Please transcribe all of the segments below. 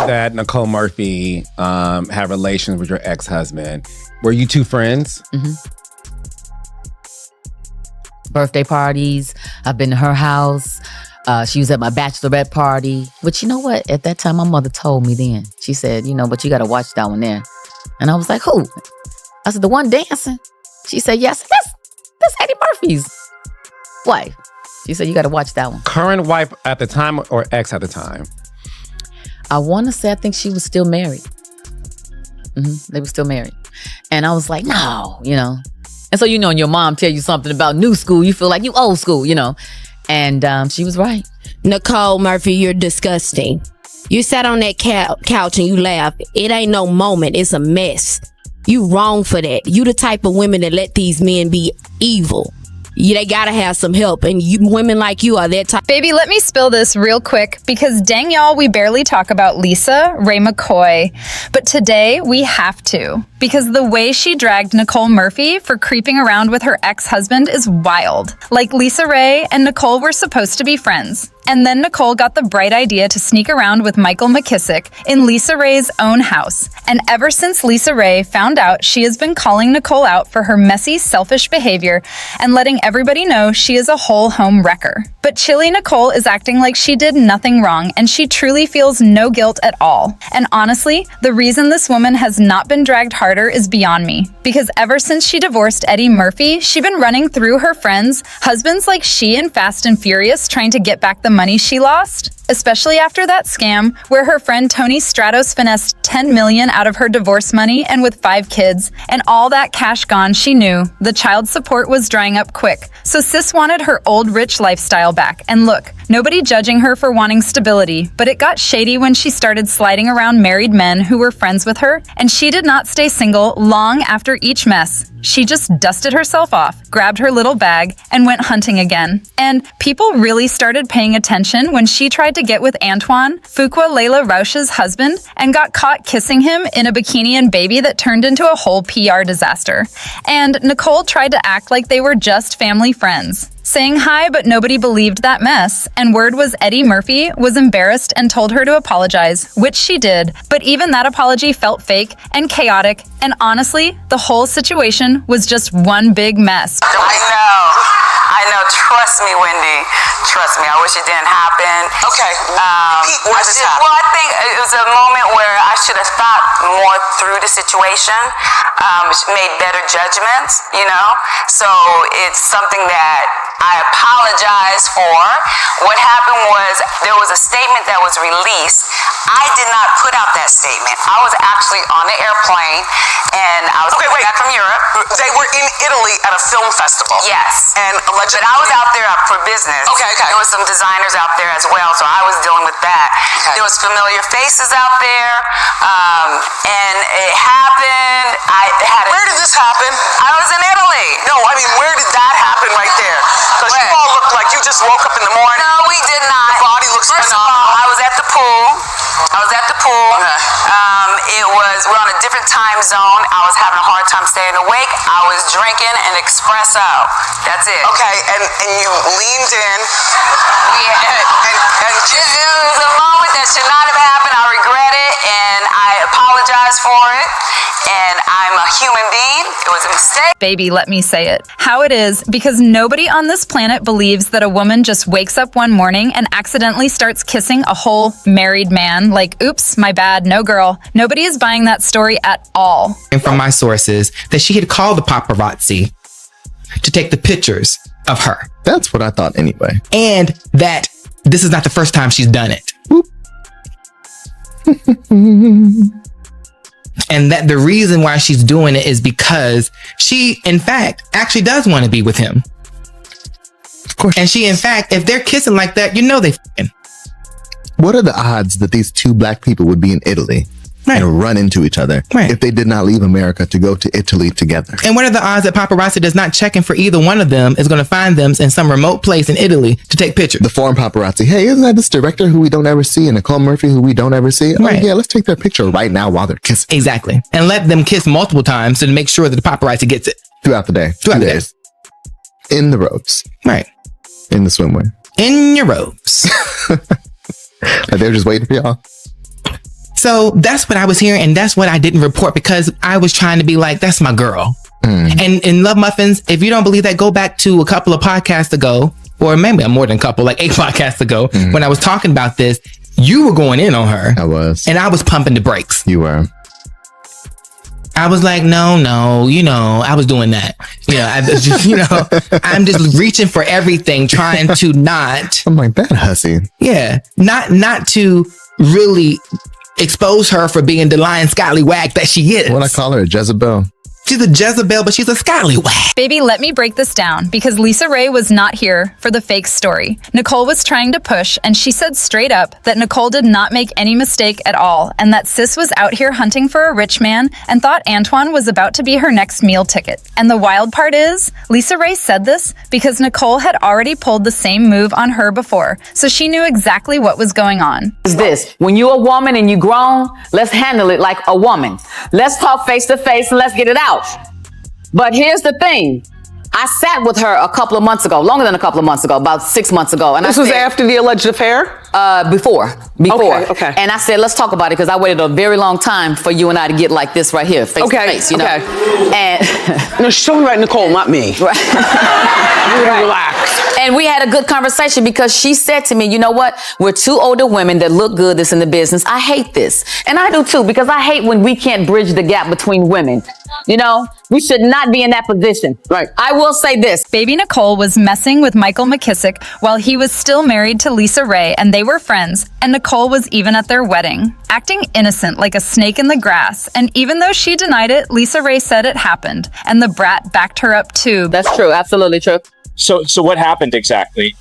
to that Nicole Murphy had relations with your ex-husband. Were you two friends? Mm-hmm. Birthday parties. I've been to her house. She was at my bachelorette party. But you know what? At that time, my mother told me then. She said, but you got to watch that one there. And I was like, who? I said, the one dancing. She said, yes, that's Eddie Murphy's wife. She said, you got to watch that one. Current wife at the time or ex at the time? I want to say, I think she was still married. They were still married. And I was like, no, And so, and your mom tell you something about new school, you feel like you old school, And she was right. Nicole Murphy, you're disgusting. You sat on that couch and you laughed. It ain't no moment. It's a mess. You wrong for that. You the type of women that let these men be evil. They gotta have some help, and women like you are that type. Baby, let me spill this real quick because dang y'all, we barely talk about Lisa Raye McCoy. But today we have to, because the way she dragged Nicole Murphy for creeping around with her ex-husband is wild. Like Lisa Raye and Nicole were supposed to be friends. And then Nicole got the bright idea to sneak around with Michael McKissick in Lisa Raye's own house. And ever since Lisa Raye found out, she has been calling Nicole out for her messy, selfish behavior and letting everybody know she is a whole home wrecker. But Chilly Nicole is acting like she did nothing wrong and she truly feels no guilt at all. And honestly, the reason this woman has not been dragged harder is beyond me. Because ever since she divorced Eddie Murphy, she's been running through her friends, husbands like she in Fast and Furious trying to get back the money she lost, especially after that scam where her friend Tony Stratos finessed $10 million out of her divorce money, and with 5 kids and all that cash gone, she knew the child support was drying up quick. So sis wanted her old rich lifestyle back. And look, nobody judging her for wanting stability, but it got shady when she started sliding around married men who were friends with her, and she did not stay single long after each mess. She just dusted herself off, grabbed her little bag, and went hunting again. And people really started paying attention when she tried to get with Antoine, Fuqua Layla Rauch's husband, and got caught kissing him in a bikini and baby that turned into a whole PR disaster. And Nicole tried to act like they were just family friends, saying hi, but nobody believed that mess. And word was Eddie Murphy was embarrassed and told her to apologize, which she did. But even that apology felt fake and chaotic. And honestly, the whole situation was just one big mess. I know. Trust me, Wendy. Trust me. I wish it didn't happen. Okay. What just happened? Well, I think it was a moment where I should have thought more through the situation, made better judgments, So it's something that I apologize for. What happened was there was a statement that was released. I did not put out that statement. I was actually on the airplane, and I was back from Europe. They were in Italy at a film festival. Yes. And allegedly... But I was out there for business. Okay. There was some designers out there as well, so I was dealing with that. Okay. There was familiar faces out there, and it happened. Where did this happen? I was in Italy. No, I mean, where did that happen right there? Because you all looked like you just woke up in the morning. No, we did not. Your body looks First phenomenal. of all, I was at the pool. Okay. We're on a different time zone. I was having a hard time staying awake. I was drinking an espresso. That's it. Okay, and you leaned in. And it was a moment that should not have happened. I regret it, and I apologize for it. And I'm a human being. It was a mistake. Baby, let me say it. How it is, because nobody on this planet believes that a woman just wakes up one morning and accidentally starts kissing a whole married man. Like, oops, my bad, no girl. Nobody is buying that story at all. And from my sources, that she had called the paparazzi to take the pictures of her. That's what I thought anyway. And that this is not the first time she's done it. And that the reason why she's doing it is because she, in fact, actually does want to be with him. Of course. And she, in fact, if they're kissing like that, they f***ing. What are the odds that these two black people would be in Italy and run into each other if they did not leave America to go to Italy together? And what are the odds that paparazzi does not checking for either one of them is going to find them in some remote place in Italy to take pictures? The foreign paparazzi. Hey, isn't that this director who we don't ever see and Nicole Murphy who we don't ever see? Oh, yeah, let's take their picture right now while they're kissing. Exactly. And let them kiss multiple times to make sure that the paparazzi gets it. Throughout the day. Throughout the day. In the robes. Right. In the swimwear. In your robes. Like they were just waiting for y'all. So that's what I was hearing, and that's what I didn't report because I was trying to be like, that's my girl. And in Love Muffins, if you don't believe that, go back to a couple of podcasts ago, or maybe more than a couple, like 8 podcasts ago, when I was talking about this. You were going in on her. I was. And I was pumping the brakes. You were. I was like, no, I was doing that. I was just, I'm just reaching for everything, trying to not. I'm like, that hussy. Yeah. Not to really expose her for being the lying scallywag that she is. What I call her, a Jezebel. She's a Jezebel, but she's a scallywag. Baby, let me break this down because Lisa Raye was not here for the fake story. Nicole was trying to push, and she said straight up that Nicole did not make any mistake at all, and that sis was out here hunting for a rich man and thought Antoine was about to be her next meal ticket. And the wild part is, Lisa Raye said this because Nicole had already pulled the same move on her before, so she knew exactly what was going on. Is this, when you're a woman and you grown, let's handle it like a woman. Let's talk face to face and let's get it out. But here's the thing. I sat with her a couple of months ago, longer than a couple of months ago, about 6 months ago. And This was after the alleged affair? Before. Okay. And I said, let's talk about it because I waited a very long time for you and I to get like this right here, face to face, you know. And No, she's talking about Nicole, not me. Right. Relax. And we had a good conversation because she said to me, you know what? We're two older women that look good that's in the business. I hate this. And I do too, because I hate when we can't bridge the gap between women. We should not be in that position. Right. I will say this. Baby Nicole was messing with Michael McKissick while he was still married to Lisa Raye, and they were friends, and Nicole was even at their wedding, acting innocent like a snake in the grass. And even though she denied it, Lisa Raye said it happened, and the brat backed her up too. That's true. Absolutely true. So what happened exactly?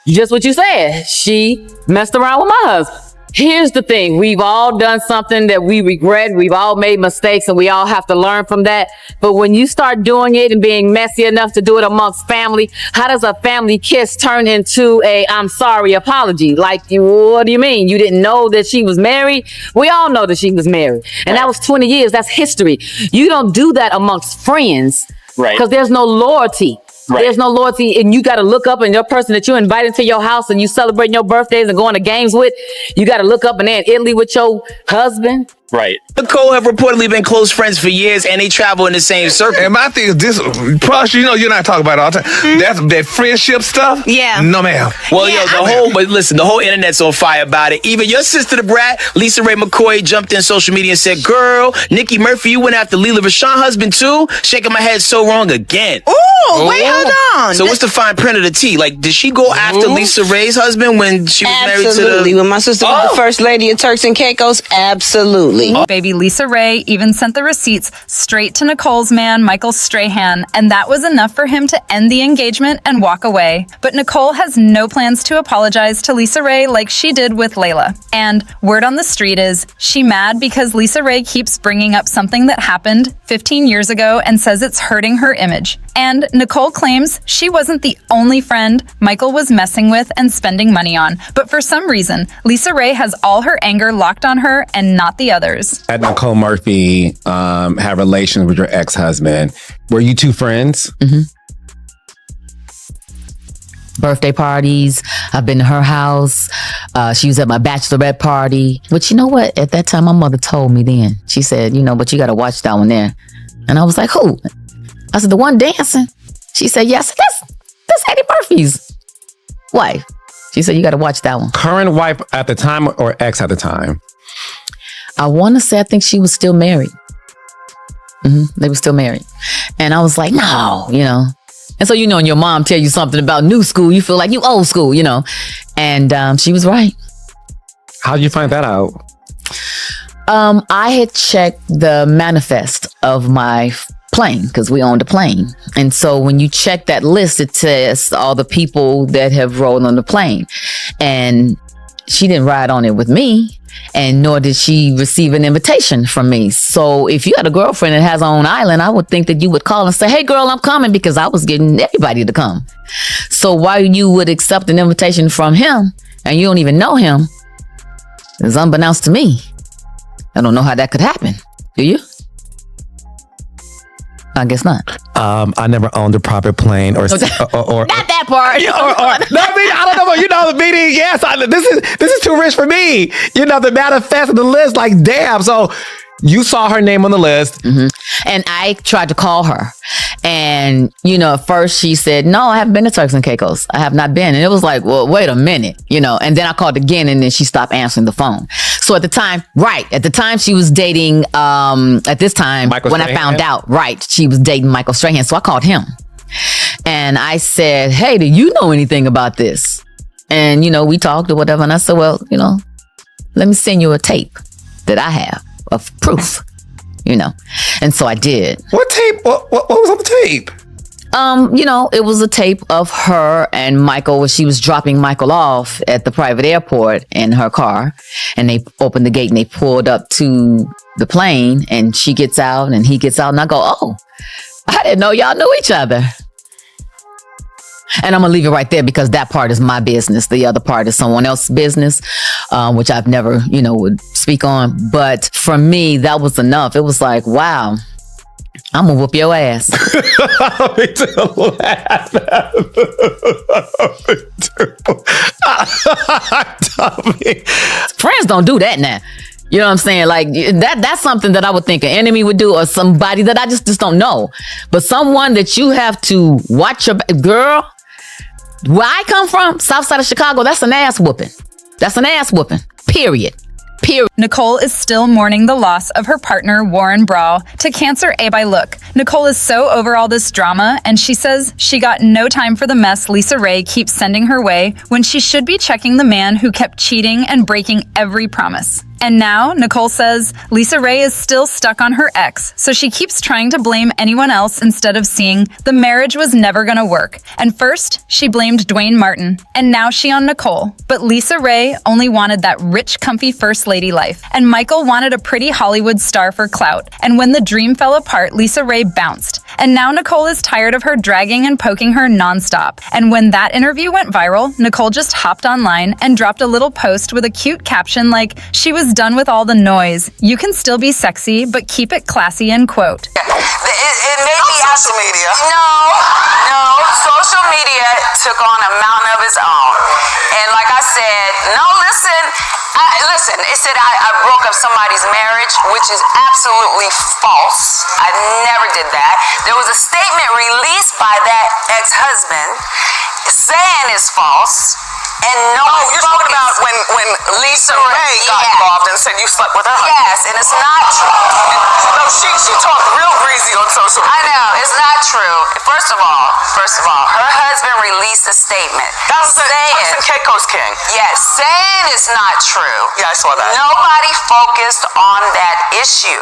Just what you said. She messed around with my husband. Here's the thing. We've all done something that we regret. We've all made mistakes and we all have to learn from that. But when you start doing it and being messy enough to do it amongst family, how does a family kiss turn into a I'm sorry apology? Like, what do you mean? You didn't know that she was married? We all know that she was married. And that was 20 years. That's history. You don't do that amongst friends. Right. Because there's no loyalty. Right. There's no loyalty, and you got to look up, and your person that you invited to your house and you celebrating your birthdays and going to games with, you got to look up and they're in Italy with your husband. Right. Nicole have reportedly been close friends for years, and they travel in the same circle. And my thing is this, plus, you're not talking about it all the time. That's that friendship stuff. Yeah. No, ma'am. Well, but listen, the whole internet's on fire about it. Even your sister, the brat, Lisa Raye McCoy, jumped in social media and said, girl, Nikki Murphy, you went after Leela Rashawn's husband too? Shaking my head so wrong again. Ooh, wait, hold on. So what's the fine print of the tea? Like, did she go after Lisa Raye's husband when she was married to Absolutely. When my sister was the first lady of Turks and Caicos, absolutely. Baby Lisa Raye even sent the receipts straight to Nicole's man, Michael Strahan, and that was enough for him to end the engagement and walk away. But Nicole has no plans to apologize to Lisa Raye like she did with Layla. And word on the street is she mad because Lisa Raye keeps bringing up something that happened 15 years ago and says it's hurting her image. And Nicole claims she wasn't the only friend Michael was messing with and spending money on. But for some reason, Lisa Raye has all her anger locked on her and not the others. Had Nicole Murphy have relations with your ex-husband, were you two friends? Mm-hmm. Birthday parties. I've been to her house. She was at my bachelorette party. But you know what? At that time, my mother told me then. She said, but you got to watch that one there. And I was like, who? I said, the one dancing. She said, yes, that's Eddie Murphy's wife. She said, you got to watch that one. Current wife at the time or ex at the time? I want to say, I think she was still married. They were still married. And I was like, no, And so, when your mom tell you something about new school, you feel like you old school, And she was right. How did you find that out? I had checked the manifest of my plane because we owned a plane. And so when you check that list, it says all the people that have rolled on the plane. And she didn't ride on it with me. And nor did she receive an invitation from me. So if you had a girlfriend that has her own island, I would think that you would call and say, hey, girl, I'm coming, because I was getting everybody to come. So why you would accept an invitation from him and you don't even know him is unbeknownst to me. I don't know how that could happen. Do you? I guess not. I never owned a private plane or not that that part. No, I don't know, but the meaning. Yes, this is too rich for me. The manifest of the list. Like, damn. So you saw her name on the list, and I tried to call her, and at first she said, "No, I haven't been to Turks and Caicos. I have not been." And it was like, well, wait a minute, And then I called again, and then she stopped answering the phone. So at the time she was dating. At this time, Michael when Strahan? I found out, she was dating Michael Strahan. So I called him, and I said, "Hey, do you know anything about this?" And we talked or whatever, and I said, "Well, let me send you a tape that I have of proof." And so I did. What tape? What was on the tape? It was a tape of her and Michael where she was dropping Michael off at the private airport in her car, and they opened the gate and they pulled up to the plane, and she gets out and he gets out, and I go, "Oh, I didn't know y'all knew each other." And I'm going to leave it right there because that part is my business. The other part is someone else's business, which I've never, would speak on. But for me, that was enough. It was like, wow, I'm going to whoop your ass. Friends don't do that now. You know what I'm saying? Like that's something that I would think an enemy would do, or somebody that I just don't know. But someone that you have to watch your girl. Where I come from, south side of Chicago, that's an ass whooping. That's an ass whooping. Period. Nicole is still mourning the loss of her partner, Warren Brawl, to cancer. Look, Nicole is so over all this drama, and she says she got no time for the mess Lisa Raye keeps sending her way when she should be checking the man who kept cheating and breaking every promise. And now, Nicole says Lisa Raye is still stuck on her ex, so she keeps trying to blame anyone else instead of seeing the marriage was never gonna work. And first, she blamed Dwayne Martin, and now she on Nicole. But Lisa Raye only wanted that rich, comfy first lady life, and Michael wanted a pretty Hollywood star for clout. And when the dream fell apart, Lisa Raye bounced. And now Nicole is tired of her dragging and poking her nonstop. And when that interview went viral, Nicole just hopped online and dropped a little post with a cute caption like, she was done with all the noise. You can still be sexy, but keep it classy, end quote. It may be social media. No. Social media took on a mountain of its own. And like I said, listen, it said I broke up somebody's marriage, which is absolutely false. I never did that. There was a statement released by that ex-husband saying it's false. And you're talking about when Lisa Raye got involved and said you slept with her husband. Yes, and it's not true. No, she talked real breezy on social media. I know, it's not true. First of all, her husband released a statement. That was the Turks and Caicos king. Yes, saying it's not true. Yeah, I saw that. Nobody focused on that issue.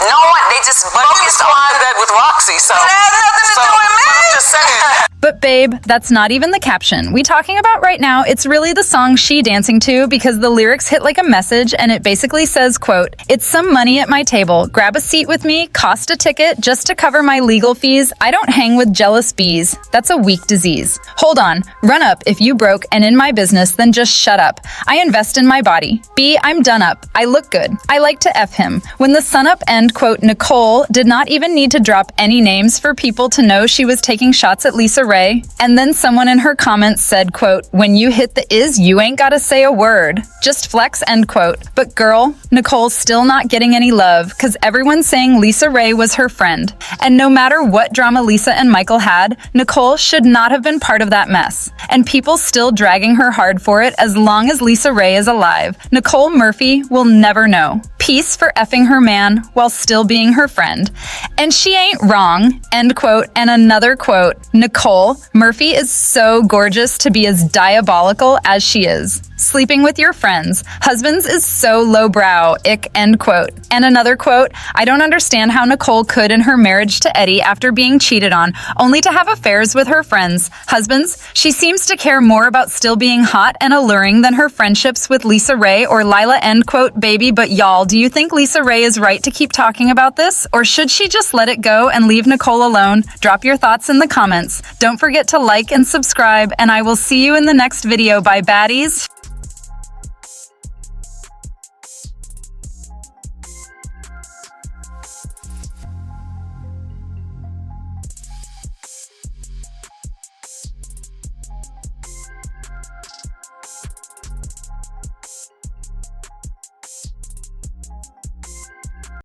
No one, they just focused on bed with Roxy, so it had nothing to do with me. I'm just saying. But babe, that's not even the caption we talking about right now. It's really the song She Dancing To, because the lyrics hit like a message, and it basically says, quote, "It's some money at my table. Grab a seat with me, cost a ticket just to cover my legal fees. I don't hang with jealous bees. That's a weak disease. Hold on, run up if you broke and in my business, then just shut up. I invest in my body. B, I'm done up. I look good. I like to F him." When the sun up, end quote, Nicole did not even need to drop any names for people to know she was taking shots at Lisa Raye. And then someone in her comments said, quote, "When you hit the is, you ain't gotta say a word. Just flex," end quote. But girl, Nicole's still not getting any love because everyone's saying Lisa Raye was her friend. And no matter what drama Lisa and Michael had, Nicole should not have been part of that mess. And people still dragging her hard for it as long as Lisa Raye is alive. Nicole Murphy will never know. Peace for effing her man while still being her friend. And she ain't wrong, end quote. And another quote, Nicole Murphy is so gorgeous to be as diabolical as she is. Sleeping with your friends. Husbands is so lowbrow, ick, end quote. And another quote, I don't understand how Nicole could in her marriage to Eddie after being cheated on, only to have affairs with her friends. Husbands, she seems to care more about still being hot and alluring than her friendships with Lisa Raye or Lila, end quote, baby. But y'all, do you think Lisa Raye is right to keep talking about this? Or should she just let it go and leave Nicole alone? Drop your thoughts in the comments. Don't forget to like and subscribe, and I will see you in the next video. Bye, baddies.